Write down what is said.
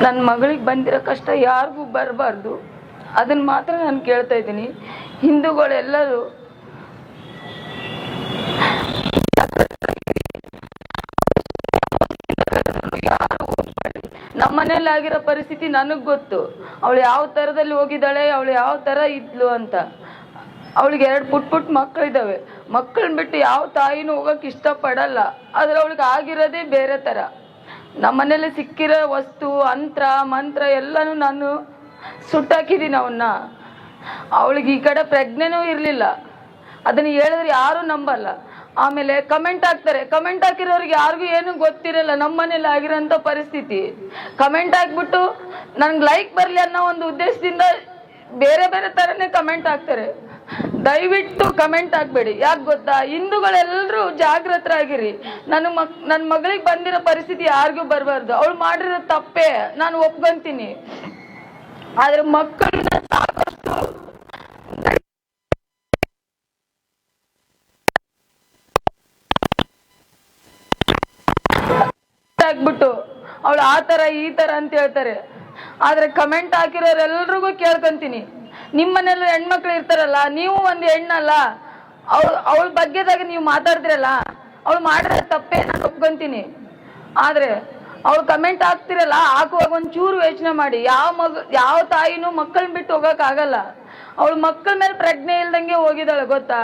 ನನ್ನ ಮಗಳಿಗೆ ಬಂದಿರೋ ಕಷ್ಟ ಯಾರಿಗೂ ಬರಬಾರ್ದು, ಅದನ್ನು ಮಾತ್ರ ನಾನು ಕೇಳ್ತಾ ಇದ್ದೀನಿ. ಹಿಂದೂಗಳೆಲ್ಲರೂ ನಮ್ಮ ಮನೇಲಿ ಆಗಿರೋ ಪರಿಸ್ಥಿತಿ ನನಗೆ ಗೊತ್ತು. ಅವಳು ಯಾವ ಥರದಲ್ಲಿ ಹೋಗಿದ್ದಾಳೆ, ಅವಳು ಯಾವ ಥರ ಇದ್ಲು ಅಂತ. ಅವಳಿಗೆ 2 ಪುಟ್ಟ ಮಕ್ಕಳಿದ್ದಾವೆ. ಮಕ್ಕಳನ್ನ ಬಿಟ್ಟು ಯಾವ ತಾಯಿನೂ ಹೋಗಕ್ಕೆ ಇಷ್ಟಪಡಲ್ಲ. ಆದರೆ ಅವಳಿಗೆ ಆಗಿರೋದೇ ಬೇರೆ ಥರ. ನಮ್ಮ ಮನೇಲಿ ಸಿಕ್ಕಿರೋ ವಸ್ತು, ಮಂತ್ರ ಎಲ್ಲನೂ ನಾನು ಸುಟ್ಟಾಕಿದ್ದೀನಿ ಅವನ್ನ. ಅವಳಿಗೆ ಈ ಕಡೆ ಪ್ರಜ್ಞೆನೂ ಇರಲಿಲ್ಲ. ಅದನ್ನು ಹೇಳಿದ್ರೆ ಯಾರೂ ನಂಬಲ್ಲ. ಆಮೇಲೆ ಕಮೆಂಟ್ ಹಾಕ್ತಾರೆ. ಕಮೆಂಟ್ ಹಾಕಿರೋರಿಗೆ ಯಾರಿಗೂ ಏನೂ ಗೊತ್ತಿರಲ್ಲ ನಮ್ಮ ಮನೇಲಿ ಆಗಿರೋಂಥ ಪರಿಸ್ಥಿತಿ. ಕಮೆಂಟ್ ಹಾಕ್ಬಿಟ್ಟು ನನಗೆ ಲೈಕ್ ಬರಲಿ ಅನ್ನೋ ಒಂದು ಉದ್ದೇಶದಿಂದ ಬೇರೆ ಬೇರೆ ಥರನೇ ಕಮೆಂಟ್ ಹಾಕ್ತಾರೆ. ದಯವಿಟ್ಟು ಕಮೆಂಟ್ ಹಾಕ್ಬೇಡಿ. ಯಾಕೆ ಗೊತ್ತಾ, ಹಿಂದೂಗಳೆಲ್ಲರೂ ಜಾಗೃತರಾಗಿರಿ. ನನ್ನ ಮಗಳಿಗೆ ಬಂದಿರೋ ಪರಿಸ್ಥಿತಿ ಯಾರಿಗೂ ಬರಬಾರ್ದು. ಅವಳು ಮಾಡಿರೋ ತಪ್ಪೇ, ನಾನು ಒಪ್ಕೊಂತೀನಿ. ಆದ್ರೆ ಮಕ್ಕಳನ್ನ ಸಾಕಷ್ಟು ಆಗ್ಬಿಟ್ಟು ಅವಳು ಆ ಥರ ಈ ಥರ ಅಂತ ಹೇಳ್ತಾರೆ. ಆದ್ರೆ ಕಮೆಂಟ್ ಹಾಕಿರೋರೆಲ್ರಿಗೂ ಕೇಳ್ಕೊಂತೀನಿ, ನಿಮ್ಮ ಮನೇಲಿ ಹೆಣ್ಮಕ್ಳು ಇರ್ತಾರಲ್ಲ, ನೀವು ಒಂದು ಹೆಣ್ಣಲ್ಲ, ಅವಳ ಬಗ್ಗೆದಾಗ ನೀವು ಮಾತಾಡ್ತಿರಲ್ಲ, ಅವಳು ಮಾಡಿರೋ ತಪ್ಪೇ, ನಾನು ಒಪ್ಕೊಂತೀನಿ. ಆದ್ರೆ ಅವಳು ಕಮೆಂಟ್ ಹಾಕ್ತಿರಲ್ಲ, ಹಾಕುವಾಗ ಒಂಚೂರು ಯೋಚನೆ ಮಾಡಿ. ಯಾವ ತಾಯಿನೂ ಮಕ್ಕಳನ್ನ ಬಿಟ್ಟು ಹೋಗಕ್ ಆಗಲ್ಲ. ಅವಳು ಮಕ್ಕಳ ಮೇಲೆ ಪ್ರಜ್ಞೆ ಇಲ್ದಂಗೆ ಹೋಗಿದ್ದಾಳೆ, ಗೊತ್ತಾ.